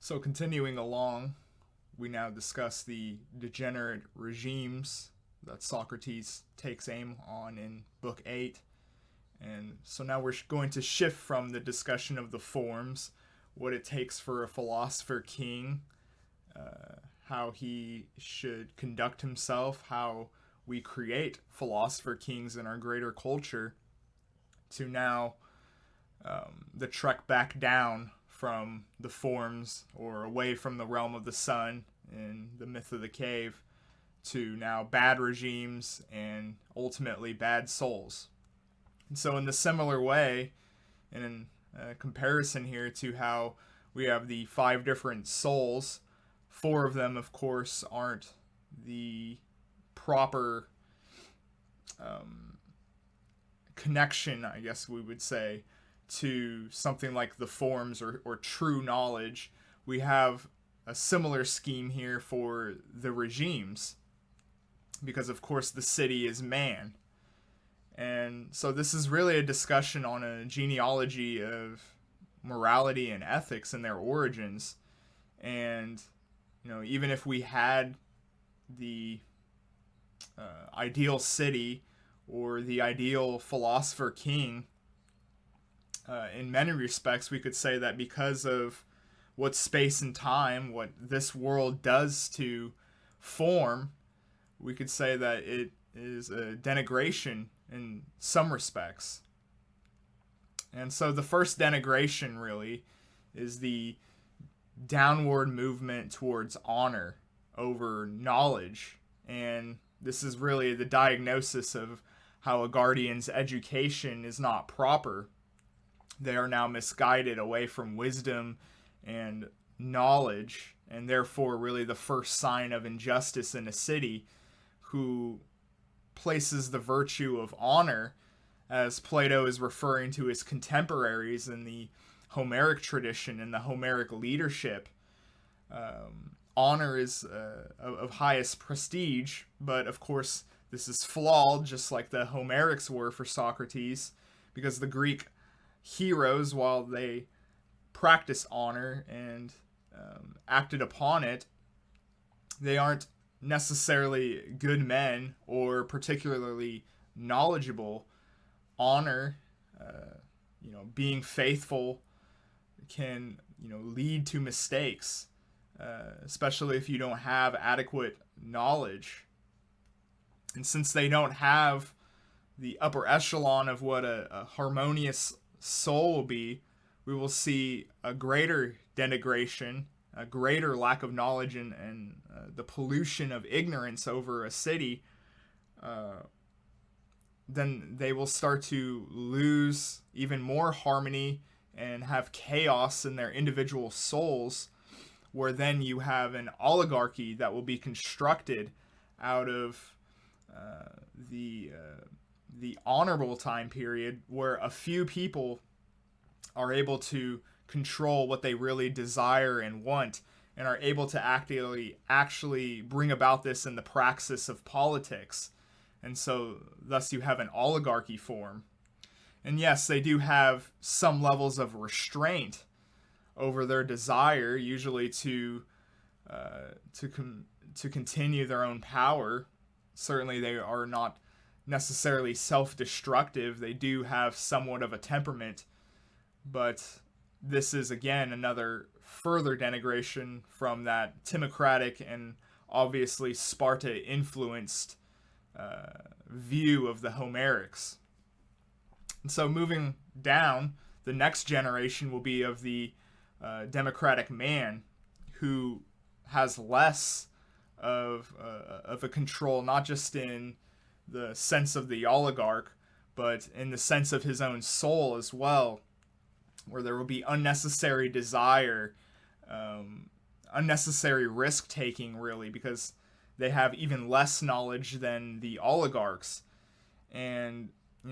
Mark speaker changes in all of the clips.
Speaker 1: So continuing along, we now discuss the degenerate regimes that Socrates takes aim on in Book 8. And so now we're going to shift from the discussion of the forms, what it takes for a philosopher king, how he should conduct himself, how we create philosopher kings in our greater culture, to now the trek back down from the forms or away from the realm of the sun in the myth of the cave to now bad regimes and ultimately bad souls. And so in the similar way, and in comparison here to how we have the 5 different souls, 4 of them, of course, aren't the proper connection, I guess we would say, to something like the forms or true knowledge. We have a similar scheme here for the regimes, because of course the city is man. And so this is really a discussion on a genealogy of morality and ethics and their origins. And even if we had the ideal city or the ideal philosopher king, in many respects, we could say that because of what space and time, what this world does to form, we could say that it is a denigration in some respects. And so the first denigration really is the downward movement towards honor over knowledge. And this is really the diagnosis of how a guardian's education is not proper. They are now misguided away from wisdom and knowledge, and therefore really the first sign of injustice in a city, who places the virtue of honor, as Plato is referring to his contemporaries in the Homeric tradition and the Homeric leadership. Honor is of highest prestige, but of course this is flawed, just like the Homerics were for Socrates, because the Greek heroes, while they practiced honor and acted upon it, they aren't necessarily good men or particularly knowledgeable. Honor, being faithful, can lead to mistakes, especially if you don't have adequate knowledge. And since they don't have the upper echelon of what a harmonious soul will be, we will see a greater denigration, a greater lack of knowledge, and the pollution of ignorance over a city. Then they will start to lose even more harmony and have chaos in their individual souls, where then you have an oligarchy that will be constructed out of the honorable time period, where a few people are able to control what they really desire and want, and are able to actually bring about this in the praxis of politics. And so thus you have an oligarchy form. And yes, they do have some levels of restraint over their desire, usually to continue their own power. Certainly they are not necessarily self-destructive. They do have somewhat of a temperament, but this is again another further denigration from that timocratic and obviously Sparta influenced view of the Homerics. And so moving down, the next generation will be of the democratic man, who has less of a control, not just in the sense of the oligarch, but in the sense of his own soul as well, where there will be unnecessary desire, unnecessary risk-taking, really, because they have even less knowledge than the oligarchs. And,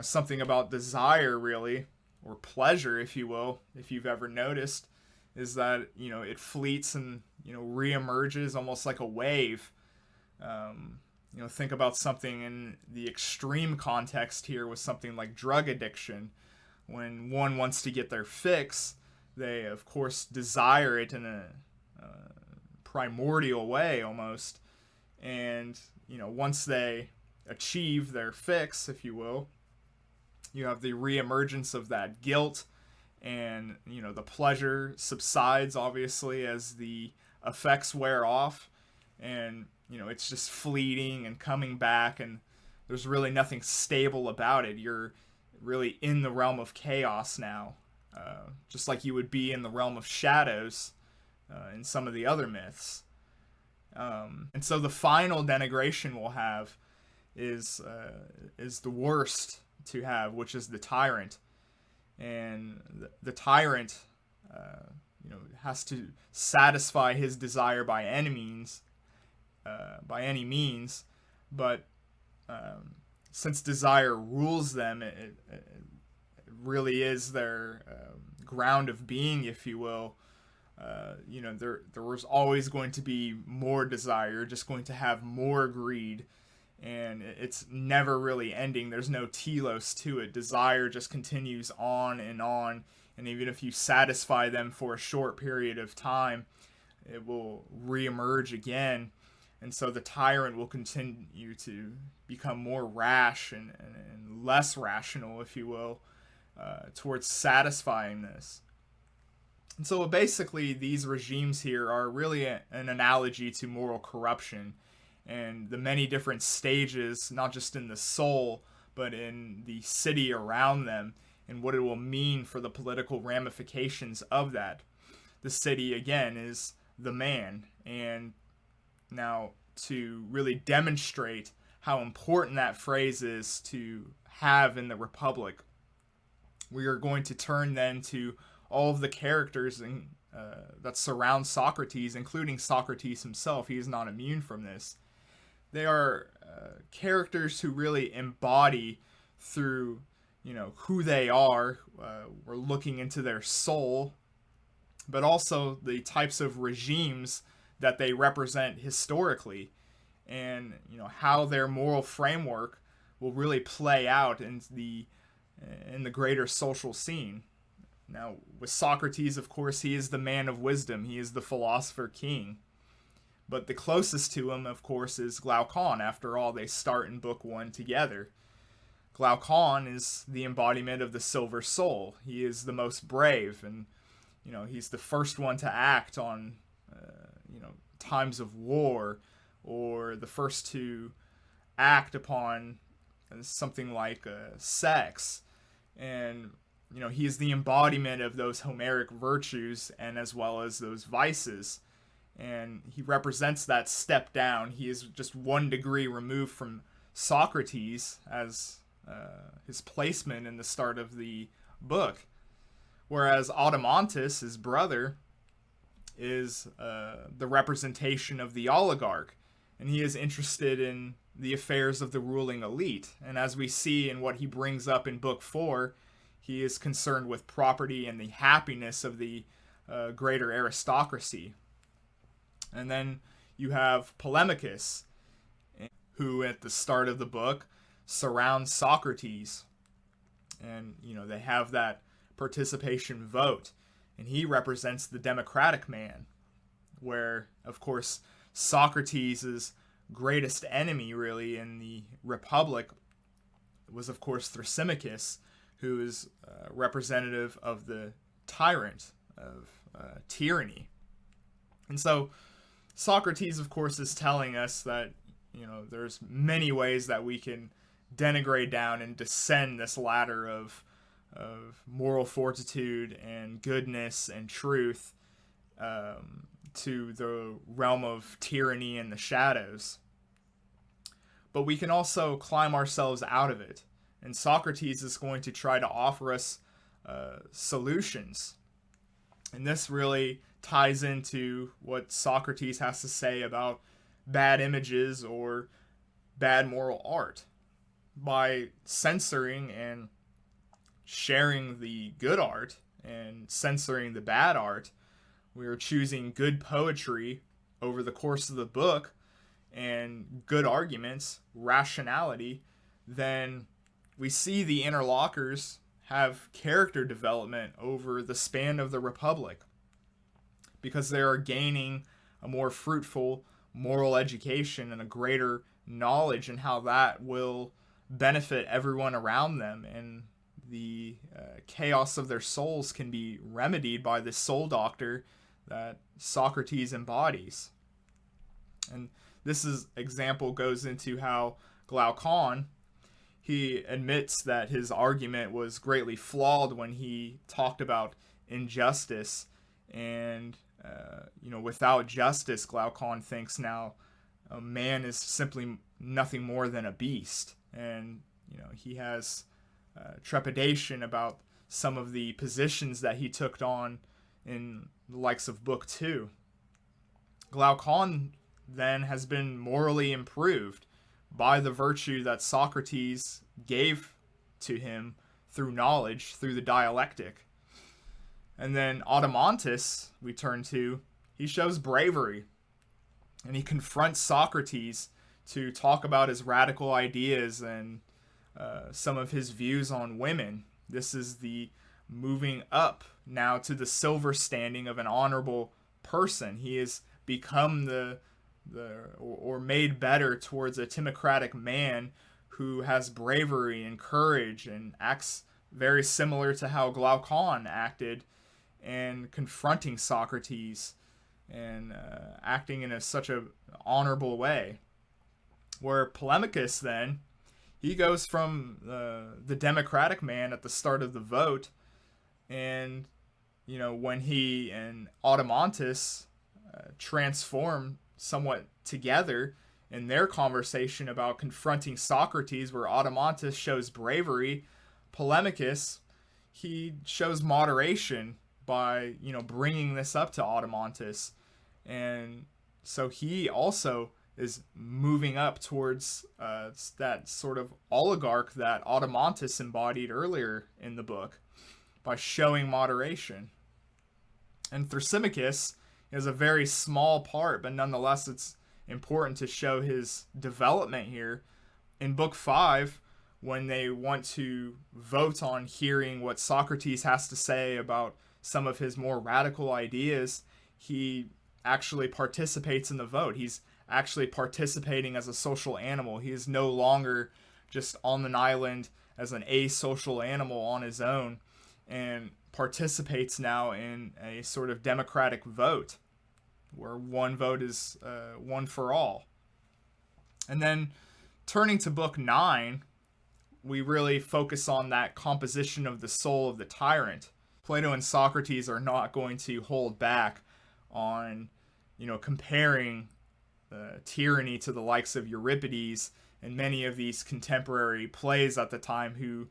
Speaker 1: something about desire, really, or pleasure, if you will, if you've ever noticed, is that, it fleets and, reemerges almost like a wave. Think about something in the extreme context here with something like drug addiction. When one wants to get their fix, they, of course, desire it in a primordial way almost. And, once they achieve their fix, if you will, you have the reemergence of that guilt, and, the pleasure subsides, obviously, as the effects wear off. And, it's just fleeting and coming back, and there's really nothing stable about it. You're really in the realm of chaos now, just like you would be in the realm of shadows in some of the other myths. And so the final denigration we'll have is the worst to have, which is the tyrant. And the tyrant, has to satisfy his desire by any means, but since desire rules them, it really is their ground of being, if you will. There was always going to be more desire, just going to have more greed, and it's never really ending. There's no telos to it. Desire just continues on, and even if you satisfy them for a short period of time, it will reemerge again. And so the tyrant will continue to become more rash and less rational, if you will, towards satisfying this. And so basically these regimes here are really an analogy to moral corruption and the many different stages, not just in the soul, but in the city around them, and what it will mean for the political ramifications of that. The city, again, is the man. And now, to really demonstrate how important that phrase is to have in the Republic, we are going to turn then to all of the characters that surround Socrates, including Socrates himself. He is not immune from this. They are characters who really embody through, who they are. We're looking into their soul, but also the types of regimes that they represent historically, and how their moral framework will really play out in the greater social scene. Now, with Socrates, of course, he is the man of wisdom. He is the philosopher king. But the closest to him, of course, is Glaucon. After all, they start in Book 1 together. Glaucon is the embodiment of the silver soul. He is the most brave, and he's the first one to act on times of war, or the first to act upon something like sex. And he is the embodiment of those Homeric virtues, and as well as those vices. And he represents that step down. He is just 1 degree removed from Socrates as his placement in the start of the book. Whereas Automontus, his brother, is the representation of the oligarch, and he is interested in the affairs of the ruling elite. And as we see in what he brings up in Book 4, he is concerned with property and the happiness of the greater aristocracy. And then you have Polemachus, who at the start of the book surrounds Socrates. And, they have that participation vote. And he represents the democratic man, where, of course, Socrates' greatest enemy, really, in the Republic was, of course, Thrasymachus, who is representative of the tyrant, of tyranny. And so Socrates, of course, is telling us that, there's many ways that we can denigrate down and descend this ladder of moral fortitude and goodness and truth to the realm of tyranny and the shadows. But we can also climb ourselves out of it. And Socrates is going to try to offer us solutions. And this really ties into what Socrates has to say about bad images or bad moral art. By censoring and sharing the good art and censoring the bad art, we are choosing good poetry over the course of the book and good arguments, rationality. Then we see the interlocutors have character development over the span of the Republic. because they are gaining a more fruitful moral education and a greater knowledge, and how that will benefit everyone around them, and the chaos of their souls can be remedied by this soul doctor that Socrates embodies. And example goes into how Glaucon, he admits that his argument was greatly flawed when he talked about injustice, and without justice, Glaucon thinks now a man is simply nothing more than a beast, and he has trepidation about some of the positions that he took on in the likes of Book 2. Glaucon then has been morally improved by the virtue that Socrates gave to him through knowledge, through the dialectic. And then Adeimantus, we turn to, he shows bravery, and he confronts Socrates to talk about his radical ideas and some of his views on women. This is the moving up now to the silver standing of an honorable person. He has become or made better towards a timocratic man who has bravery and courage and acts very similar to how Glaucon acted and confronting Socrates and acting in such a honorable way. Where Polemachus then, he goes from the democratic man at the start of the vote, and when he and Adeimantus transform somewhat together in their conversation about confronting Socrates, where Adeimantus shows bravery, Polemachus, he shows moderation by bringing this up to Adeimantus, and so he also is moving up towards that sort of oligarch that Adeimantus embodied earlier in the book by showing moderation. And Thrasymachus is a very small part, but nonetheless it's important to show his development here. In Book 5, when they want to vote on hearing what Socrates has to say about some of his more radical ideas, he actually participates in the vote. He's actually participating as a social animal. He is no longer just on an island as an asocial animal on his own, and participates now in a sort of democratic vote where one vote is one for all. And then turning to Book 9, we really focus on that composition of the soul of the tyrant. Plato and Socrates are not going to hold back on comparing tyranny to the likes of Euripides and many of these contemporary plays at the time, who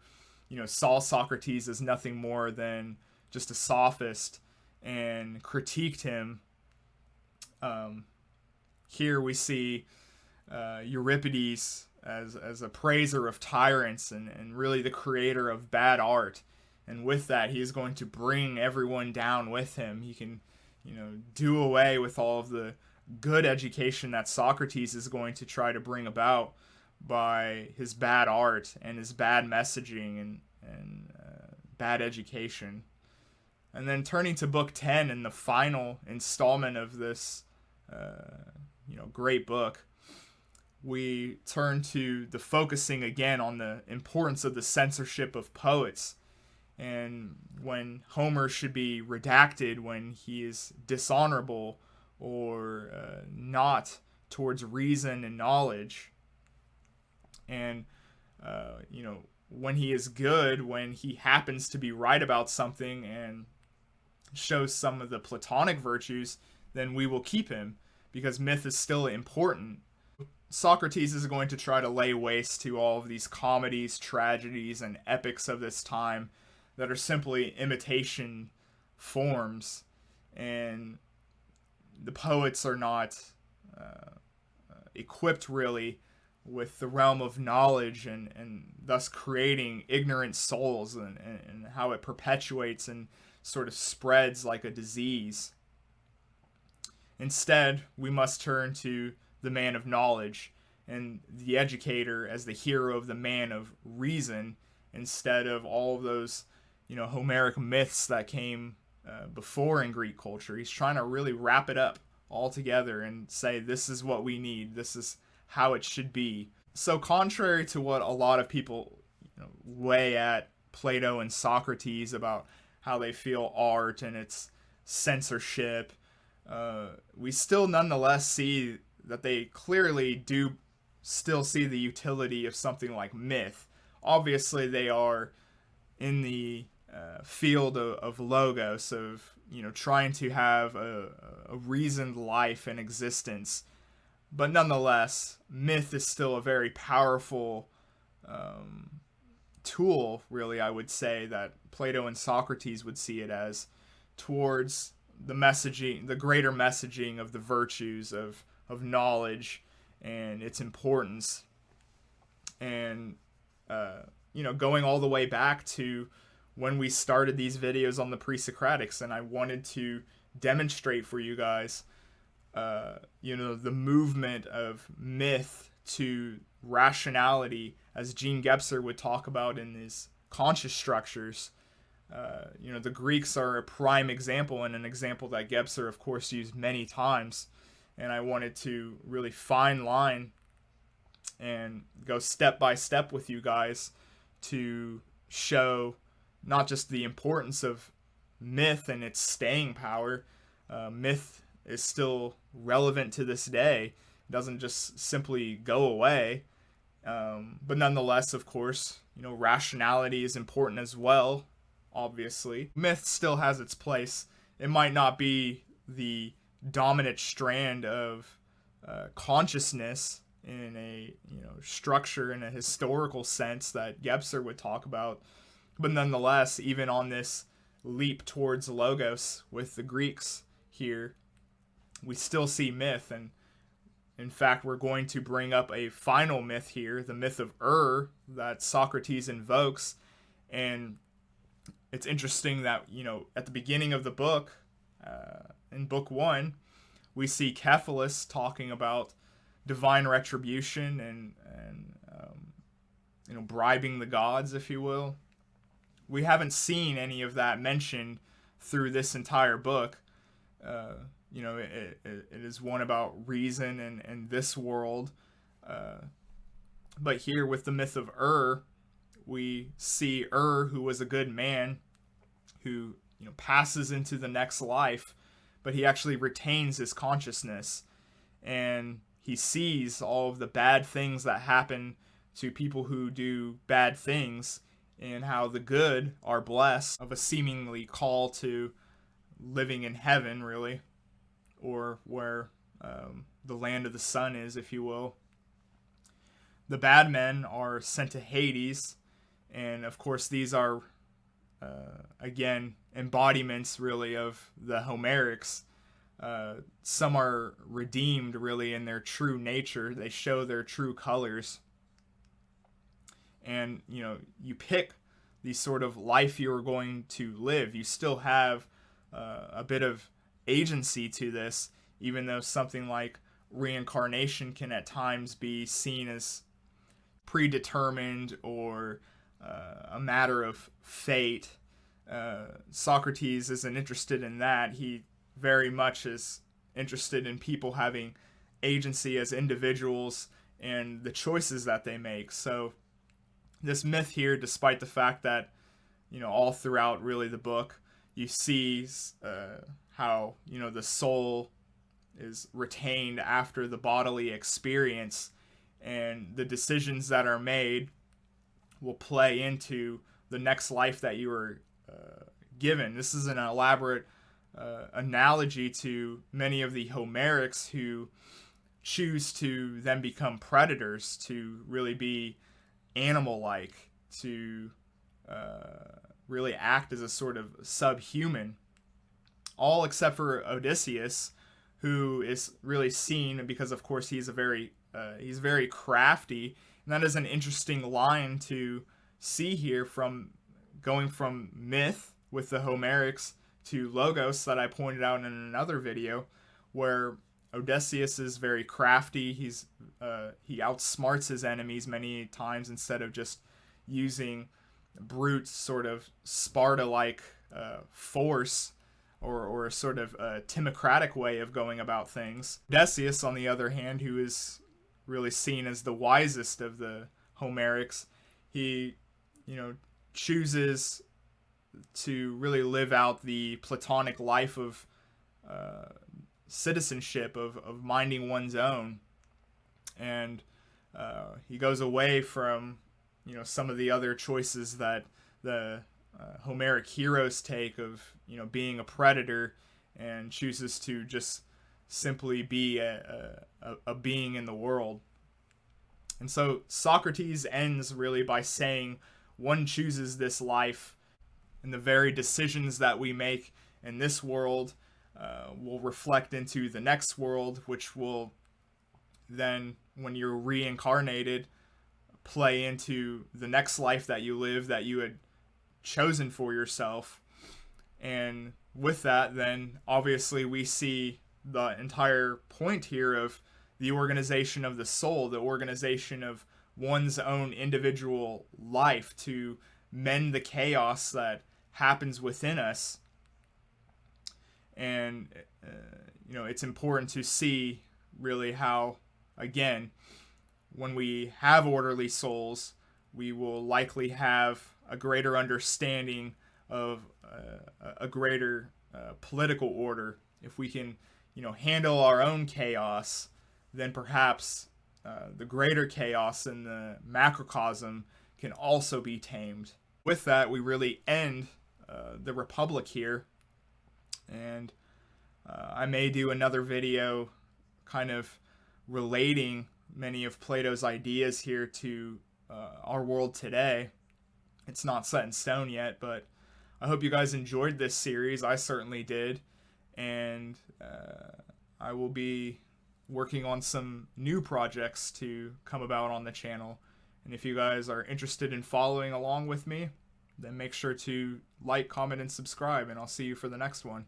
Speaker 1: saw Socrates as nothing more than just a sophist and critiqued him. Here we see Euripides as a praiser of tyrants and really the creator of bad art, and with that he is going to bring everyone down with him. He can do away with all of the good education that Socrates is going to try to bring about by his bad art and his bad messaging and bad education. And then turning to Book 10 and the final installment of this great book, we turn to the focusing again on the importance of the censorship of poets, and when Homer should be redacted when he is dishonorable or not towards reason and knowledge, and when he is good, when he happens to be right about something and shows some of the Platonic virtues, then we will keep him because myth is still important. Socrates is going to try to lay waste to all of these comedies, tragedies, and epics of this time that are simply imitation forms, and the poets are not equipped really with the realm of knowledge, and thus creating ignorant souls, and how it perpetuates and sort of spreads like a disease. Instead, we must turn to the man of knowledge and the educator as the hero of the man of reason, instead of all of those Homeric myths that came before in Greek culture. He's trying to really wrap it up all together and say, this is what we need. This is how it should be. So contrary to what a lot of people weigh at Plato and Socrates about how they feel art and its censorship, we still nonetheless see that they clearly do still see the utility of something like myth. Obviously, they are in the field of logos, of trying to have a reasoned life and existence, but nonetheless, myth is still a very powerful tool, really, I would say, that Plato and Socrates would see it as, towards the messaging, the greater messaging of the virtues of knowledge and its importance. And going all the way back to when we started these videos on the pre-Socratics, and I wanted to demonstrate for you guys the movement of myth to rationality, as Gene Gebser would talk about in his conscious structures. The Greeks are a prime example, and an example that Gebser, of course, used many times. And I wanted to really fine line and go step by step with you guys to show not just the importance of myth and its staying power. Myth is still relevant to this day. It doesn't just simply go away. But nonetheless, of course, rationality is important as well, obviously. Myth still has its place. It might not be the dominant strand of consciousness in a structure, in a historical sense, that Gebser would talk about. But nonetheless, even on this leap towards logos with the Greeks here, we still see myth. And in fact, we're going to bring up a final myth here, the myth of that Socrates invokes. And it's interesting that, at the beginning of the book, in book 1, we see Cephalus talking about divine retribution and bribing the gods, if you will. We haven't seen any of that mentioned through this entire book. It is one about reason and this world. But here with the myth of we see who was a good man, who passes into the next life, but he actually retains his consciousness, and he sees all of the bad things that happen to people who do bad things, and how the good are blessed of a seemingly call to living in heaven, really, or where the land of the sun is, if you will. The bad men are sent to Hades, and of course these are again embodiments really of the Homerics. Some are redeemed really in their true nature. They show their true colors. And you pick the sort of life you're going to live. You still have a bit of agency to this, even though something like reincarnation can at times be seen as predetermined or a matter of fate. Socrates isn't interested in that. He very much is interested in people having agency as individuals and the choices that they make. So this myth here, despite the fact that all throughout really the book you see how the soul is retained after the bodily experience, and the decisions that are made will play into the next life that you were given. This is an elaborate analogy to many of the Homerics who choose to then become predators, to really be animal-like, to really act as a sort of subhuman. All except for Odysseus, who is really seen, because of course he's very crafty, and that is an interesting line to see here, from going from myth with the Homerics to logos that I pointed out in another video, where Odysseus is very crafty. He outsmarts his enemies many times instead of just using brute sort of Sparta-like force. or a sort of a timocratic way of going about things. Odysseus, on the other hand, who is really seen as the wisest of the Homerics, he, chooses to really live out the Platonic life of citizenship, of minding one's own. And he goes away from, some of the other choices that the Homeric heroes take of, being a predator, and chooses to just simply be a being in the world. And so Socrates ends really by saying one chooses this life, and the very decisions that we make in this world will reflect into the next world, which will then, when you're reincarnated, play into the next life that you live, that you had chosen for yourself. And with that, then obviously we see the entire point here of the organization of the soul, the organization of one's own individual life to mend the chaos that happens within us. And it's important to see really how, again, when we have orderly souls, we will likely have a greater understanding of a greater political order. If we can, handle our own chaos, then perhaps the greater chaos in the macrocosm can also be tamed. With that, we really end the Republic here, and I may do another video kind of relating many of Plato's ideas here to our world today. It's not set in stone yet, but I hope you guys enjoyed this series. I certainly did, and I will be working on some new projects to come about on the channel. And if you guys are interested in following along with me, then make sure to like, comment, and subscribe, and I'll see you for the next one.